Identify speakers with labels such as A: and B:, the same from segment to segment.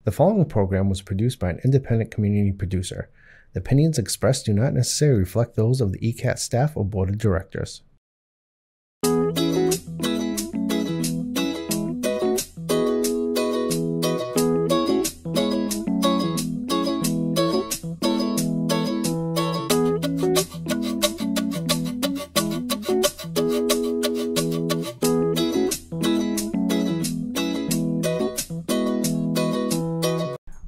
A: The following program was produced by an independent community producer. The opinions expressed do not necessarily reflect those of the ECAT staff or board of directors.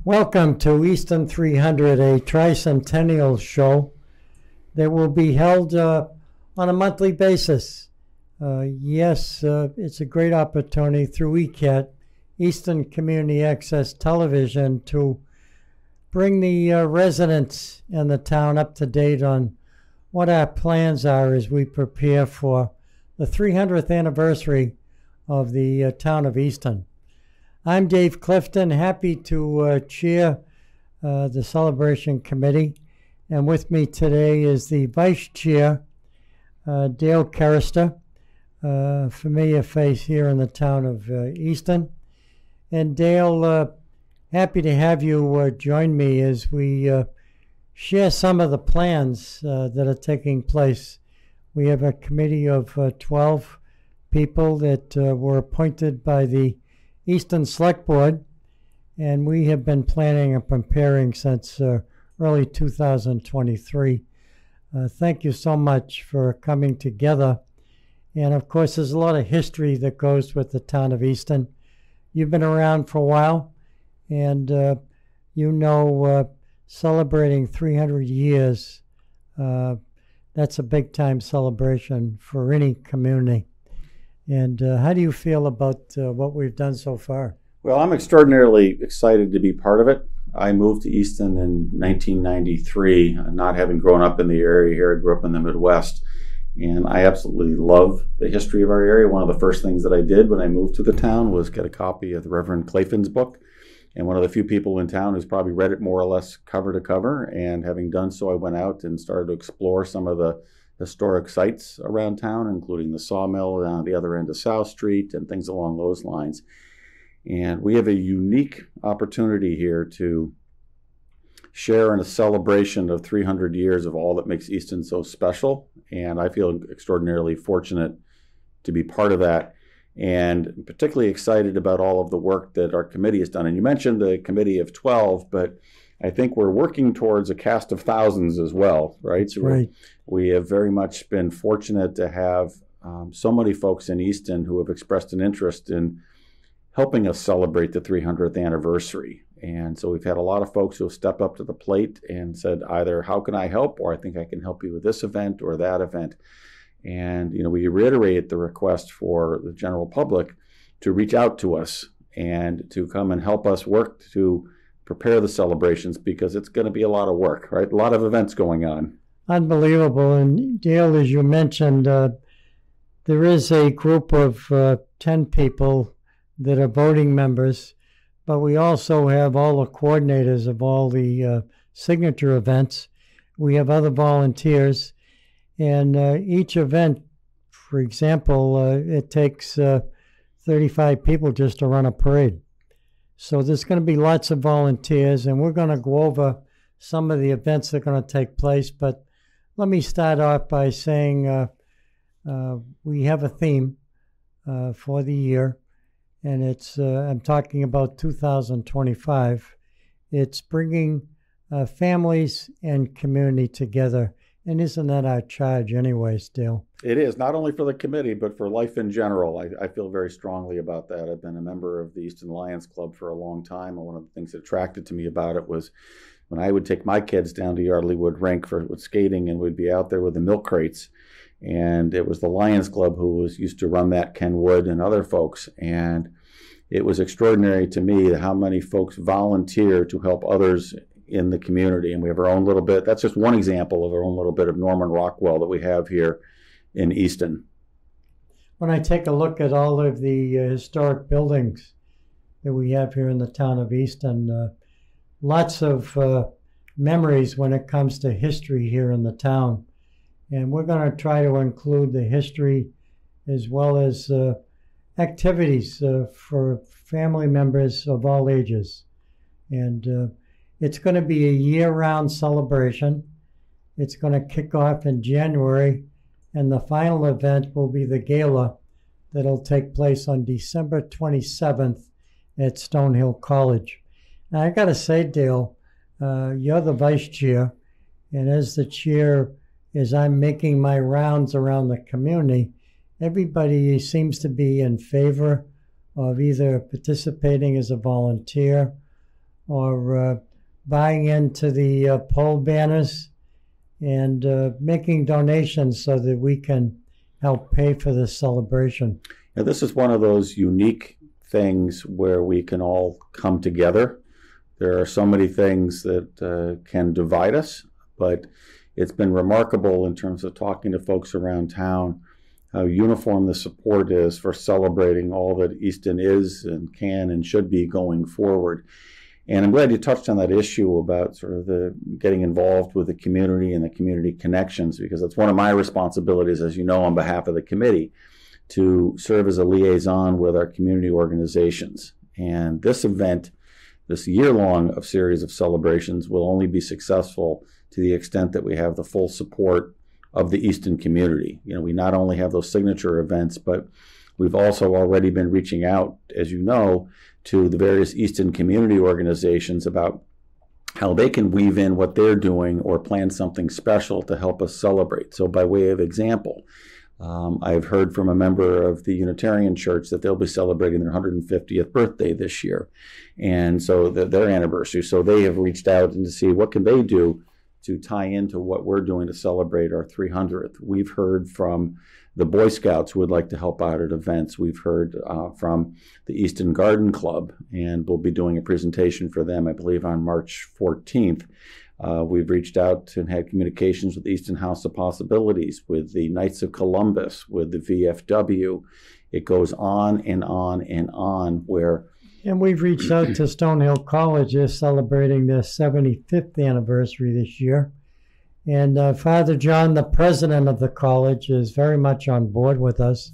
B: Welcome to Easton 300, a tricentennial show that will be held on a monthly basis. It's a great opportunity through ECAT, Easton Community Access Television, to bring the residents in the town up to date on what our plans are as we prepare for the 300th anniversary of the town of Easton. I'm Dave Clifton, happy to chair the celebration committee, and with me today is the vice chair, Dale Kerester, familiar face here in the town of Easton. And Dale, happy to have you join me as we share some of the plans that are taking place. We have a committee of 12 people that were appointed by the Easton Select Board, and we have been planning and preparing since early 2023. Thank you so much for coming together. And of course, there's a lot of history that goes with the town of Easton. You've been around for a while, and celebrating 300 years, that's a big time celebration for any community. And how do you feel about what we've done so far?
C: Well, I'm extraordinarily excited to be part of it. I moved to Easton in 1993, not having grown up in the area here. I grew up in the Midwest, and I absolutely love the history of our area. One of the first things that I did when I moved to the town was get a copy of the Reverend Clifton's book, and one of the few people in town who's probably read it more or less cover to cover. And having done so, I went out and started to explore some of the historic sites around town, including the sawmill down the other end of South Street and things along those lines. And we have a unique opportunity here to share in a celebration of 300 years of all that makes Easton so special. And I feel extraordinarily fortunate to be part of that, and particularly excited about all of the work that our committee has done. And you mentioned the committee of 12, but I think we're working towards a cast of thousands as well, right? So
B: right.
C: We have very much been fortunate to have so many folks in Easton who have expressed an interest in helping us celebrate the 300th anniversary. And so we've had a lot of folks who have stepped up to the plate and said either, how can I help? Or I think I can help you with this event or that event. And, we reiterate the request for the general public to reach out to us and to come and help us work to prepare the celebrations, because it's going to be a lot of work, right? A lot of events going on.
B: Unbelievable. And Dale, as you mentioned, there is a group of 10 people that are voting members, but we also have all the coordinators of all the signature events. We have other volunteers, and each event, for example, it takes 35 people just to run a parade. So there's going to be lots of volunteers, and we're going to go over some of the events that are going to take place. But let me start off by saying we have a theme for the year, and it's I'm talking about 2025. It's bringing families and community together. And isn't that our charge anyways, Dale?
C: It is, not only for the committee, but for life in general. I feel very strongly about that. I've been a member of the Easton Lions Club for a long time, and one of the things that attracted to me about it was when I would take my kids down to Yardley Wood Rink with skating, and we'd be out there with the milk crates. And it was the Lions Club who used to run that, Ken Wood and other folks. And it was extraordinary to me how many folks volunteer to help others in the community. And we have our own little bit, that's just one example of our own little bit of Norman Rockwell that we have here in Easton.
B: When I take a look at all of the historic buildings that we have here in the town of Easton, lots of memories when it comes to history here in the town. And we're going to try to include the history as well as activities for family members of all ages. And it's going to be a year-round celebration. It's going to kick off in January, and the final event will be the gala that'll take place on December 27th at Stonehill College. Now, I got to say, Dale, you're the vice chair, and as the chair, as I'm making my rounds around the community, everybody seems to be in favor of either participating as a volunteer or buying into the pole banners and making donations so that we can help pay for this celebration.
C: Now, this is one of those unique things where we can all come together. There are so many things that can divide us, but it's been remarkable in terms of talking to folks around town how uniform the support is for celebrating all that Easton is and can and should be going forward. And I'm glad you touched on that issue about sort of the getting involved with the community and the community connections, because that's one of my responsibilities, as you know, on behalf of the committee, to serve as a liaison with our community organizations. And this event, this year-long series of celebrations, will only be successful to the extent that we have the full support of the Easton community. You know, we not only have those signature events, but we've also already been reaching out, as you know, to the various Easton community organizations about how they can weave in what they're doing or plan something special to help us celebrate. So by way of example, I've heard from a member of the Unitarian Church that they'll be celebrating their 150th birthday this year, and so their anniversary. So they have reached out and to see what can they do to tie into what we're doing to celebrate our 300th. We've heard from the Boy Scouts who would like to help out at events. We've heard from the Easton Garden Club, and we'll be doing a presentation for them, I believe, on March 14th. We've reached out and had communications with Easton House of Possibilities, with the Knights of Columbus, with the VFW. It goes on and on and on
B: And we've reached out to Stonehill College. They're celebrating their 75th anniversary this year. And Father John, the president of the college, is very much on board with us.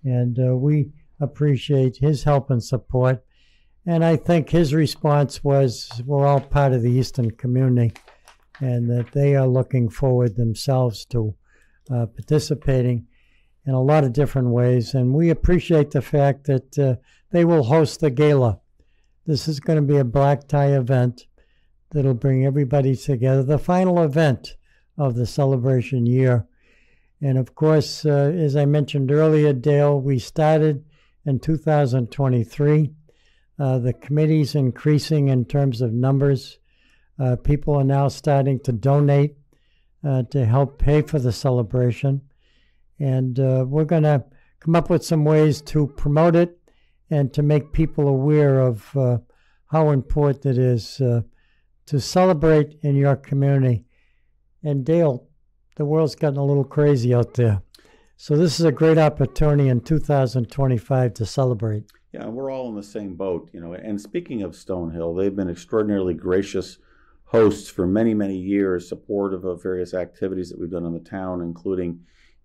B: And we appreciate his help and support. And I think his response was, we're all part of the Easton community, and that they are looking forward themselves to participating in a lot of different ways. And we appreciate the fact that they will host the gala. This is going to be a black tie event that'll bring everybody together, the final event of the celebration year. And of course, as I mentioned earlier, Dale, we started in 2023. The committee's increasing in terms of numbers. People are now starting to donate to help pay for the celebration. And we're going to come up with some ways to promote it and to make people aware of how important it is to celebrate in your community. And Dale, the world's gotten a little crazy out there. So this is a great opportunity in 2025 to celebrate.
C: Yeah, we're all in the same boat, you know. And speaking of Stonehill, they've been extraordinarily gracious hosts for many, many years, supportive of various activities that we've done in the town, including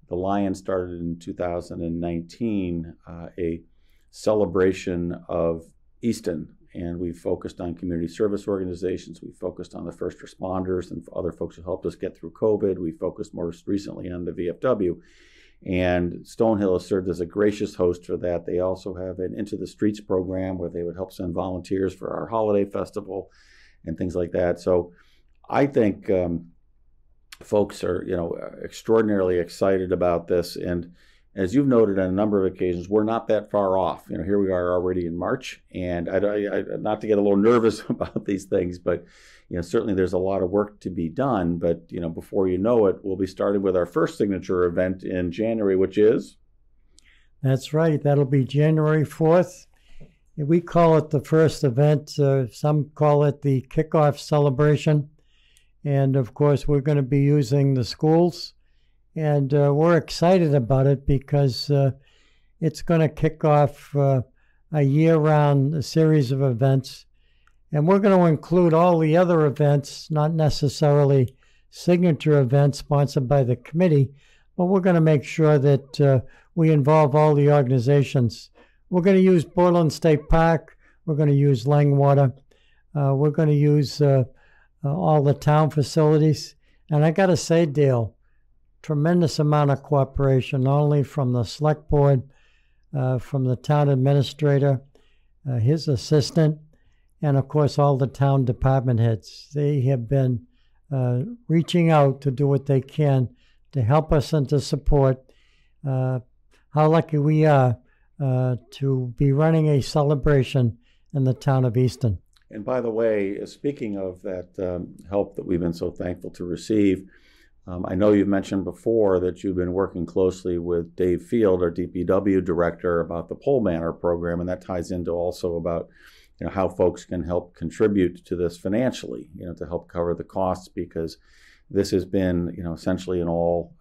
C: the Lion started in 2019, a celebration of Easton. And we focused on community service organizations. We focused on the first responders and other folks who helped us get through COVID. We focused most recently on the VFW. And Stonehill has served as a gracious host for that. They also have an Into the Streets program where they would help send volunteers for our holiday festival and things like that. So I think folks are, you know, extraordinarily excited about this. And as you've noted on a number of occasions, we're not that far off. You know, here we are already in March, and I not to get a little nervous about these things, but you know, certainly there's a lot of work to be done. But you know, before you know it, we'll be starting with our first signature event in January, which is?
B: That's right. That'll be January 4th. We call it the first event. Some call it the kickoff celebration. And of course, we're going to be using the schools. And we're excited about it because it's going to kick off a year-round series of events. And we're going to include all the other events, not necessarily signature events sponsored by the committee, but we're going to make sure that we involve all the organizations. We're going to use Borland State Park. We're going to use Langwater. We're going to use all the town facilities. And I got to say, Dale, tremendous amount of cooperation, not only from the select board, from the town administrator, his assistant, and of course all the town department heads. They have been reaching out to do what they can to help us and to support. How lucky we are to be running a celebration in the town of Easton.
C: And by the way, speaking of that help that we've been so thankful to receive, I know you've mentioned before that you've been working closely with Dave Field, our DPW director, about the pole banner program, and that ties into also about how folks can help contribute to this financially, to help cover the costs, because this has been essentially an all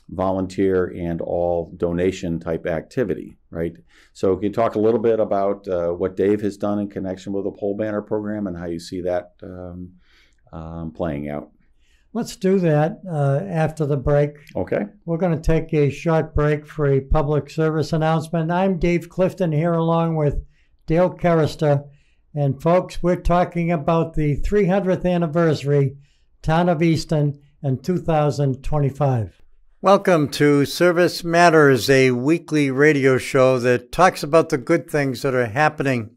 C: volunteer and all donation type activity, right? So can you talk a little bit about what Dave has done in connection with the pole banner program and how you see that playing out?
B: Let's do that after the break.
C: Okay.
B: We're going to take a short break for a public service announcement. I'm Dave Clifton here along with Dale Kerester. And folks, we're talking about the 300th anniversary, Town of Easton, in 2025. Welcome to Service Matters, a weekly radio show that talks about the good things that are happening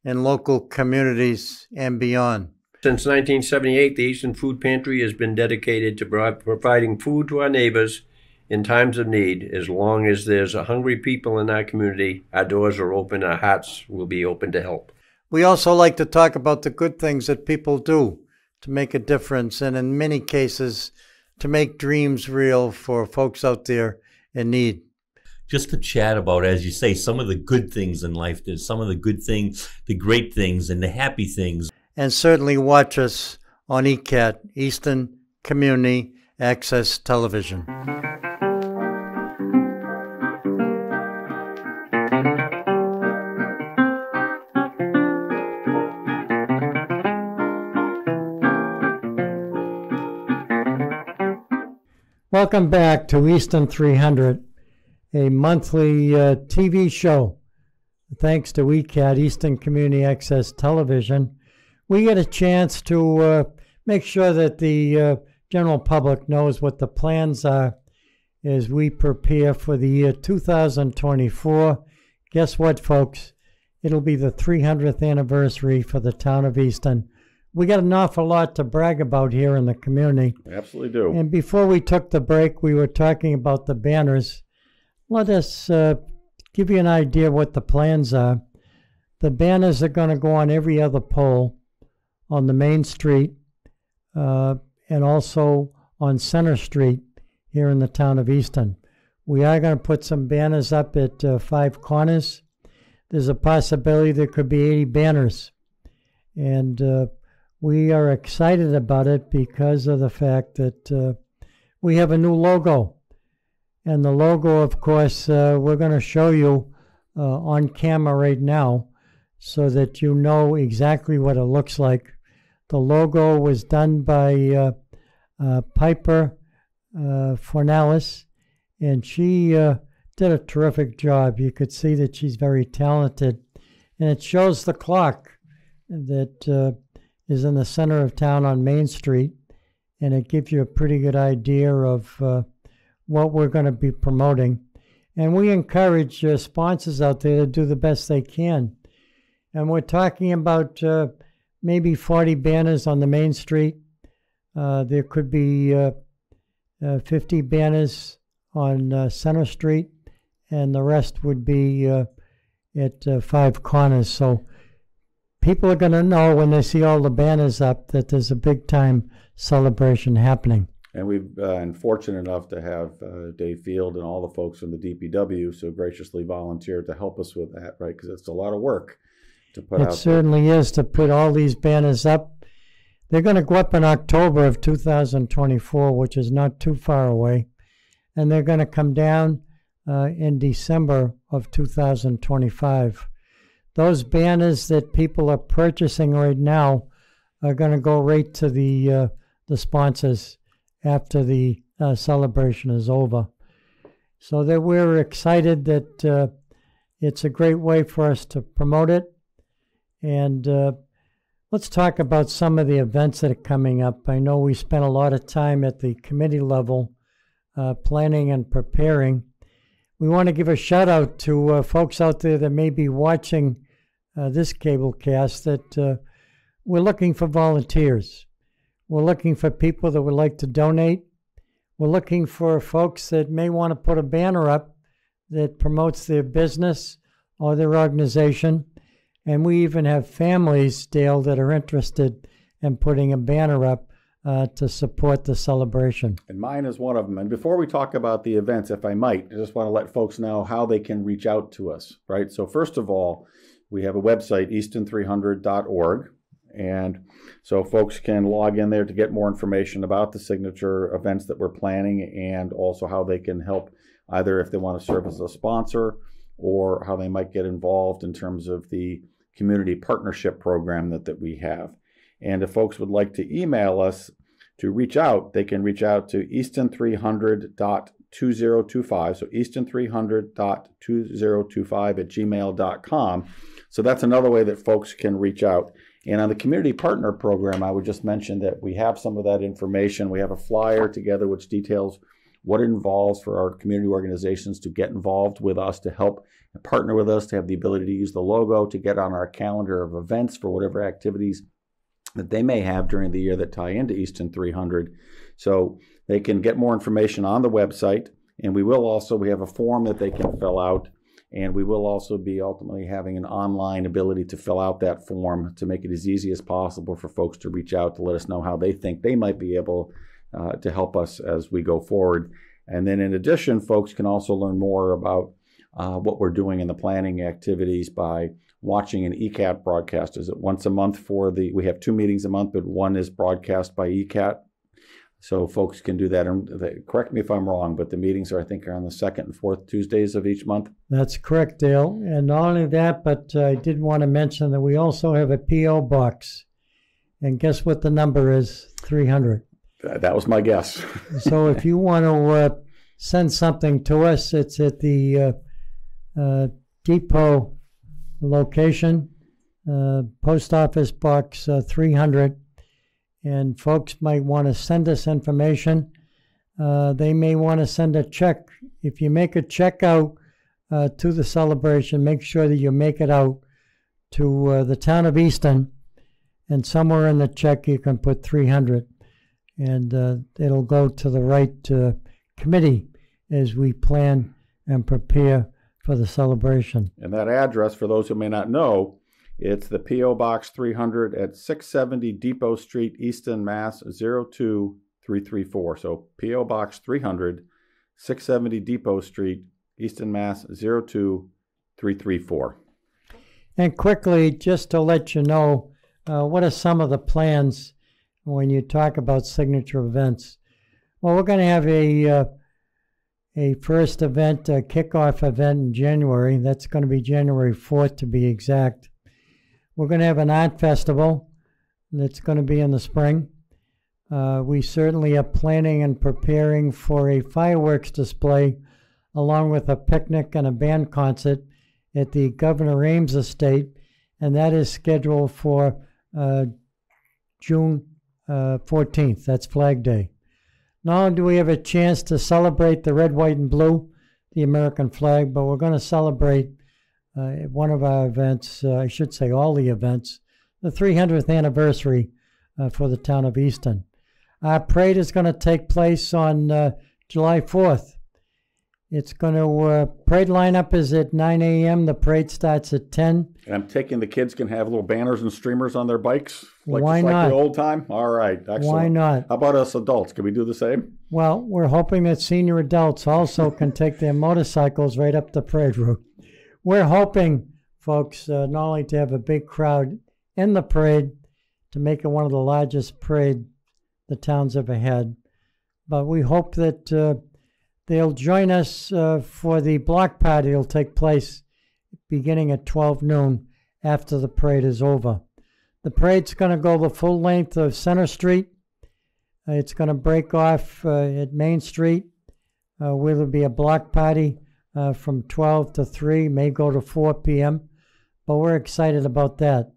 B: in local communities and beyond.
D: Since 1978, the Easton Food Pantry has been dedicated to providing food to our neighbors in times of need. As long as there's hungry people in our community, our doors are open, our hearts will be open to help.
B: We also like to talk about the good things that people do to make a difference, and in many cases, to make dreams real for folks out there in need.
E: Just to chat about, as you say, some of the good things in life. There's some of the good things, the great things, and the happy things.
B: And certainly watch us on ECAT, Easton Community Access Television. Welcome back to Easton 300, a monthly TV show. Thanks to ECAT, Easton Community Access Television, we get a chance to make sure that the general public knows what the plans are as we prepare for the year 2024. Guess what, folks? It'll be the 300th anniversary for the town of Easton. We got an awful lot to brag about here in the community.
C: We absolutely do.
B: And before we took the break, we were talking about the banners. Let us give you an idea what the plans are. The banners are going to go on every other pole on the main street and also on Center Street here in the town of Easton. We are going to put some banners up at 5 corners. There's a possibility there could be 80 banners. And we are excited about it because of the fact that we have a new logo. And the logo, of course, we're going to show you on camera right now so that you know exactly what it looks like. The logo was done by Piper Fornalis, and she did a terrific job. You could see that she's very talented. And it shows the clock that is in the center of town on Main Street, and it gives you a pretty good idea of what we're going to be promoting. And we encourage sponsors out there to do the best they can. And we're talking about maybe 40 banners on the Main Street. There could be 50 banners on Center Street, and the rest would be at 5 corners. So people are going to know when they see all the banners up that there's a big-time celebration happening.
C: And we've been fortunate enough to have Dave Field and all the folks from the DPW so graciously volunteered to help us with that, right? Because it's a lot of work to put out.
B: It certainly is, to put all these banners up. They're going to go up in October of 2024, which is not too far away. And they're going to come down in December of 2025. Those banners that people are purchasing right now are going to go right to the sponsors after the celebration is over. So that we're excited that it's a great way for us to promote it. And Let's talk about some of the events that are coming up. I know we spent a lot of time at the committee level planning and preparing. We want to give a shout out to folks out there that may be watching this cable cast that we're looking for volunteers. We're looking for people that would like to donate. We're looking for folks that may want to put a banner up that promotes their business or their organization. And we even have families, Dale, that are interested in putting a banner up to support the celebration.
C: And mine is one of them. And before we talk about the events, if I might, I just want to let folks know how they can reach out to us, right? So first of all, we have a website, easton300.org. And so folks can log in there to get more information about the signature events that we're planning, and also how they can help, either if they want to serve as a sponsor or how they might get involved in terms of the community partnership program that we have. And if folks would like to email us to reach out, they can reach out to easton300.2025, so easton300.2025@gmail.com. So that's another way that folks can reach out. And on the community partner program, I would just mention that we have some of that information. We have a flyer together which details what it involves for our community organizations to get involved with us, to help partner with us, to have the ability to use the logo, to get on our calendar of events for whatever activities that they may have during the year that tie into Easton 300. So they can get more information on the website, and we have a form that they can fill out, and we will also be ultimately having an online ability to fill out that form to make it as easy as possible for folks to reach out to let us know how they think they might be able to help us as we go forward. And then in addition, folks can also learn more about what we're doing in the planning activities by watching an ECAT broadcast. Is it once a month we have 2 meetings a month, but one is broadcast by ECAT. So folks can do that. And correct me if I'm wrong, but the meetings are on the 2nd and 4th Tuesdays of each month.
B: That's correct, Dale. And not only that, but I did want to mention that we also have a P.O. box. And guess what the number is? 300.
C: That was my guess.
B: So if you want to send something to us, it's at the depot location, Post Office Box 300. And folks might want to send us information. They may want to send a check. If you make a check out to the celebration, make sure that you make it out to the town of Easton. And somewhere in the check you can put 300. And it'll go to the right committee as we plan and prepare for the celebration.
C: And that address, for those who may not know, it's the P.O. Box 300 at 670 Depot Street, Easton, Mass. 02334. So P.O. Box 300, 670 Depot Street, Easton, Mass. 02334.
B: And quickly, just to let you know, what are some of the plans when you talk about signature events? Well, we're going to have a first event, a kickoff event in January. That's going to be January 4th to be exact. We're going to have an art festival that's going to be in the spring. We certainly are planning and preparing for a fireworks display along with a picnic and a band concert at the Governor Ames Estate, and that is scheduled for June 14th. That's Flag Day. Not only do we have a chance to celebrate the red, white, and blue, the American flag, but we're going to celebrate one of our events, I should say all the events, the 300th anniversary for the town of Easton. Our parade is going to take place on July 4th. It's going to, parade lineup is at 9 a.m. The parade starts at 10.
C: And I'm taking the kids can have little banners and streamers on their bikes?
B: Why
C: just
B: not?
C: like the old time? All right, excellent.
B: Why not?
C: How about us adults? Can we do the same?
B: Well, we're hoping that senior adults also can take their motorcycles right up the parade route. We're hoping, folks, not only to have a big crowd in the parade, to make it one of the largest parade the town's ever had, but we hope that they'll join us for the block party. It'll take place beginning at 12 noon after the parade is over. The parade's going to go the full length of Center Street. It's going to break off at Main Street, where there'll be a block party from 12 to 3, may go to 4 p.m., but we're excited about that.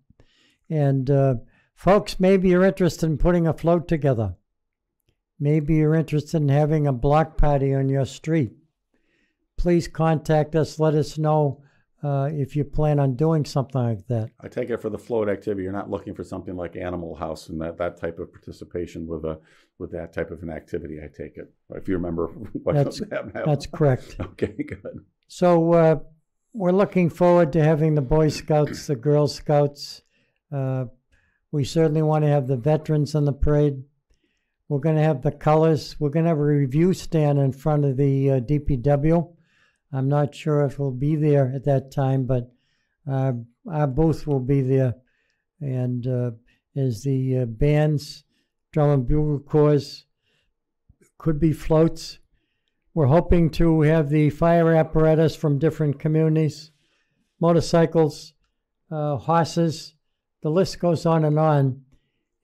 B: And Folks, maybe you're interested in putting a float together. Maybe you're interested in having a block party on your street. Please contact us. Let us know if you plan on doing something like that.
C: I take it for the float activity, you're not looking for something like Animal House and that type of participation with that type of an activity, I take it. If you remember what
B: that's correct.
C: Okay, good.
B: So we're looking forward to having the Boy Scouts, the Girl Scouts. We certainly want to have the veterans in the parade. We're going to have the colors. We're going to have a review stand in front of the DPW. I'm not sure if we'll be there at that time, but our booth will be there. And as the bands, drum and bugle corps, could be floats. We're hoping to have the fire apparatus from different communities, motorcycles, horses. The list goes on.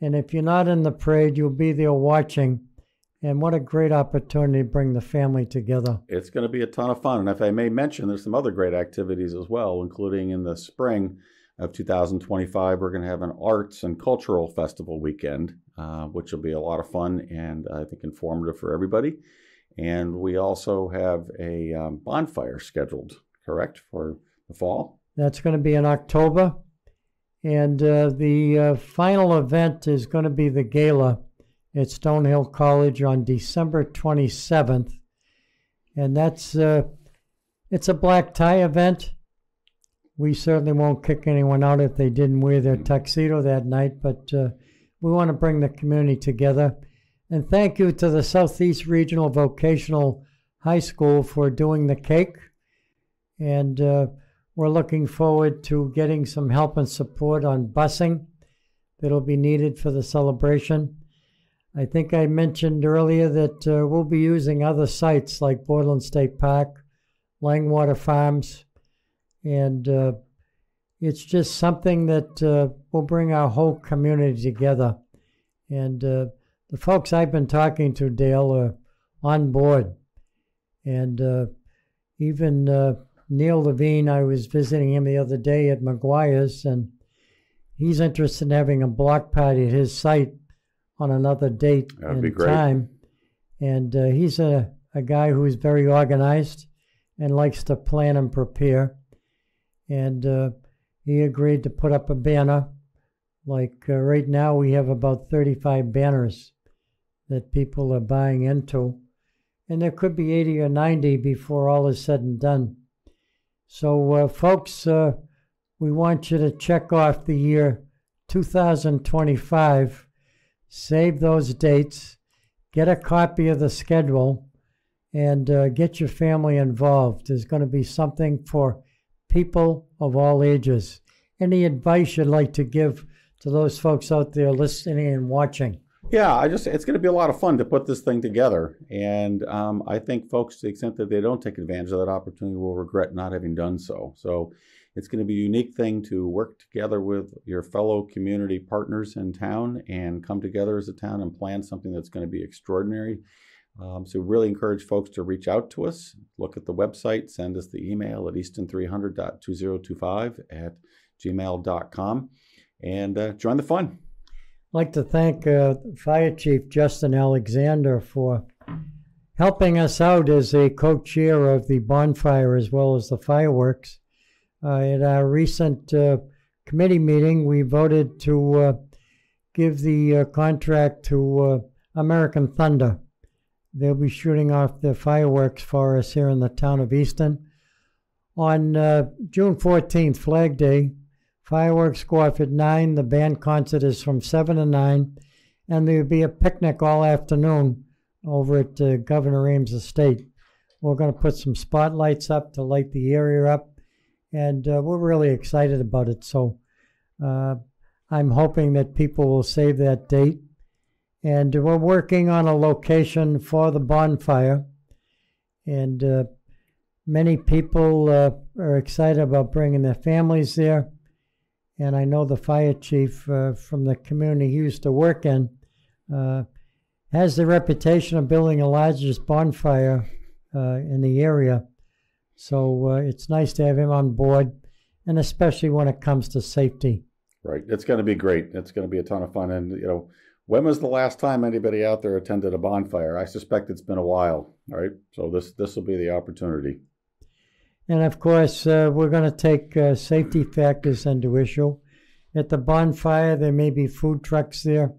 B: And if you're not in the parade, you'll be there watching. And what a great opportunity to bring the family together.
C: It's going to be a ton of fun. And if I may mention, there's some other great activities as well, including in the spring of 2025, we're going to have an arts and cultural festival weekend, which will be a lot of fun and I think informative for everybody. And we also have a bonfire scheduled, correct, for the fall?
B: That's going to be in October. And the final event is going to be the gala at Stonehill College on December 27th. And that's it's a black tie event. We certainly won't kick anyone out if they didn't wear their tuxedo that night, but we want to bring the community together. And thank you to the Southeast Regional Vocational High School for doing the cake. And we're looking forward to getting some help and support on busing that'll be needed for the celebration. I think I mentioned earlier that we'll be using other sites like Borderland State Park, Langwater Farms, and it's just something that will bring our whole community together. And the folks I've been talking to, Dale, are on board. And even Neil Levine, I was visiting him the other day at McGuire's, and he's interested in having a block party at his site on another date and time. And he's a guy who's very organized and likes to plan and prepare. And he agreed to put up a banner. Like right now we have about 35 banners that people are buying into. And there could be 80 or 90 before all is said and done. So folks, we want you to check off the year 2025. Save those dates, get a copy of the schedule, and get your family involved. There's going to be something for people of all ages. Any advice you'd like to give to those folks out there listening and watching?
C: Yeah, it's going to be a lot of fun to put this thing together. And I think folks, to the extent that they don't take advantage of that opportunity, will regret not having done so. So it's going to be a unique thing to work together with your fellow community partners in town and come together as a town and plan something that's going to be extraordinary. So really encourage folks to reach out to us, look at the website, send us the email at easton300.2025@gmail.com, and join the fun.
B: I'd like to thank Fire Chief Justin Alexander for helping us out as a co-chair of the bonfire as well as the fireworks. At our recent committee meeting, we voted to give the contract to American Thunder. They'll be shooting off the fireworks for us here in the town of Easton. On June 14th, Flag Day, fireworks go off at 9. The band concert is from 7 to 9. And there will be a picnic all afternoon over at Governor Ames Estate. We're going to put some spotlights up to light the area up. And we're really excited about it. So I'm hoping that people will save that date. And we're working on a location for the bonfire. And many people are excited about bringing their families there. And I know the fire chief from the community he used to work in has the reputation of building the largest bonfire in the area. So it's nice to have him on board, and especially when it comes to safety.
C: Right. It's going to be great. It's going to be a ton of fun. And, when was the last time anybody out there attended a bonfire? I suspect it's been a while. All right. So this will be the opportunity.
B: And of course, we're going to take safety factors into issue. At the bonfire, there may be food trucks there.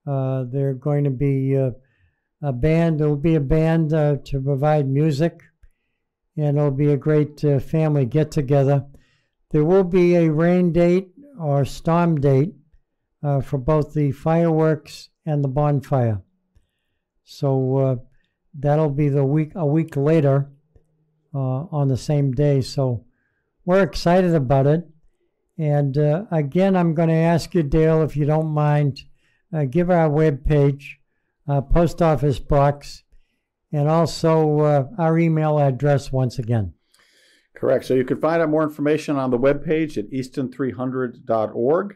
B: There are going to be a band. There will be a band to provide music, and it'll be a great family get-together. There will be a rain date or storm date for both the fireworks and the bonfire. So that'll be a week later on the same day. So we're excited about it. And again, I'm going to ask you, Dale, if you don't mind, give our webpage, post office box, and also our email address once again.
C: Correct. So you can find out more information on the webpage at easton300.org.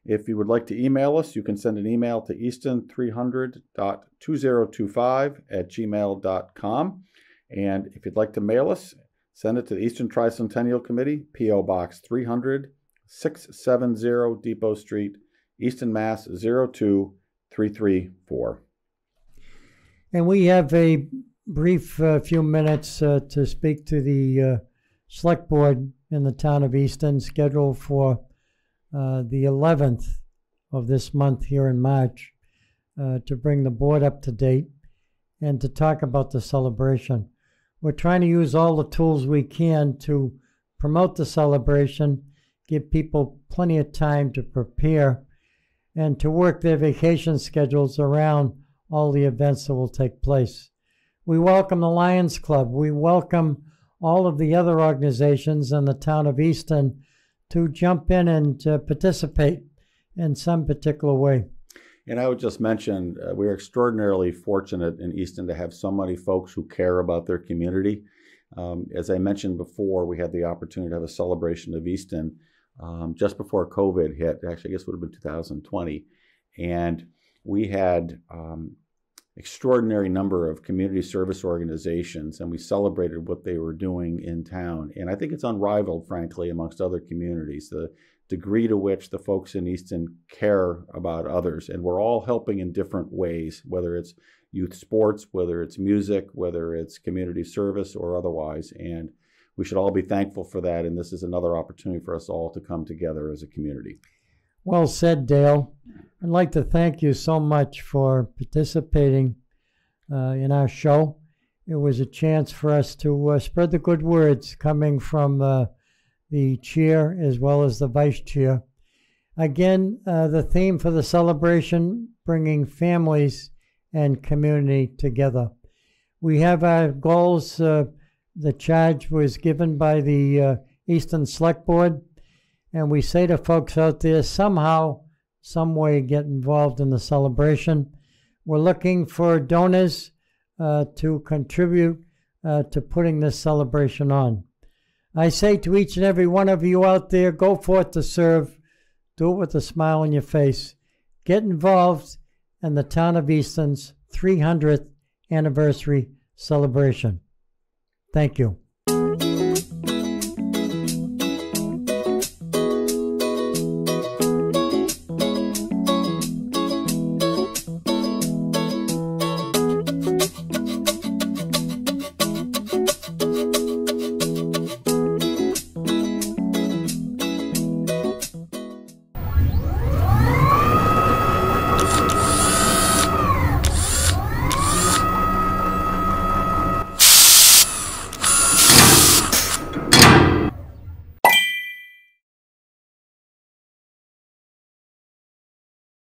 C: If you would like to email us, you can send an email to easton300.2025@gmail.com. And if you'd like to mail us, send it to the Eastern Tricentennial Committee, P.O. Box 300, 670 Depot Street, Easton, Mass. 02334.
B: And we have a brief few minutes to speak to the Select Board in the town of Easton, scheduled for the 11th of this month here in March, to bring the board up to date and to talk about the celebration. We're trying to use all the tools we can to promote the celebration, give people plenty of time to prepare, and to work their vacation schedules around all the events that will take place. We welcome the Lions Club. We welcome all of the other organizations in the town of Easton to jump in and participate in some particular way.
C: And I would just mention, we're extraordinarily fortunate in Easton to have so many folks who care about their community. As I mentioned before, we had the opportunity to have a celebration of Easton just before COVID hit. Actually, I guess it would have been 2020. And we had extraordinary number of community service organizations, and we celebrated what they were doing in town. And I think it's unrivaled, frankly, amongst other communities, the degree to which the folks in Easton care about others. And we're all helping in different ways, whether it's youth sports, whether it's music, whether it's community service or otherwise. And we should all be thankful for that. And this is another opportunity for us all to come together as a community.
B: Well said, Dale. I'd like to thank you so much for participating in our show. It was a chance for us to spread the good words coming from the chair as well as the vice chair. Again, the theme for the celebration, bringing families and community together. We have our goals. The charge was given by the Easton Select Board. And we say to folks out there, somehow, some way, get involved in the celebration. We're looking for donors to contribute to putting this celebration on. I say to each and every one of you out there, go forth to serve. Do it with a smile on your face. Get involved in the town of Easton's 300th anniversary celebration. Thank you.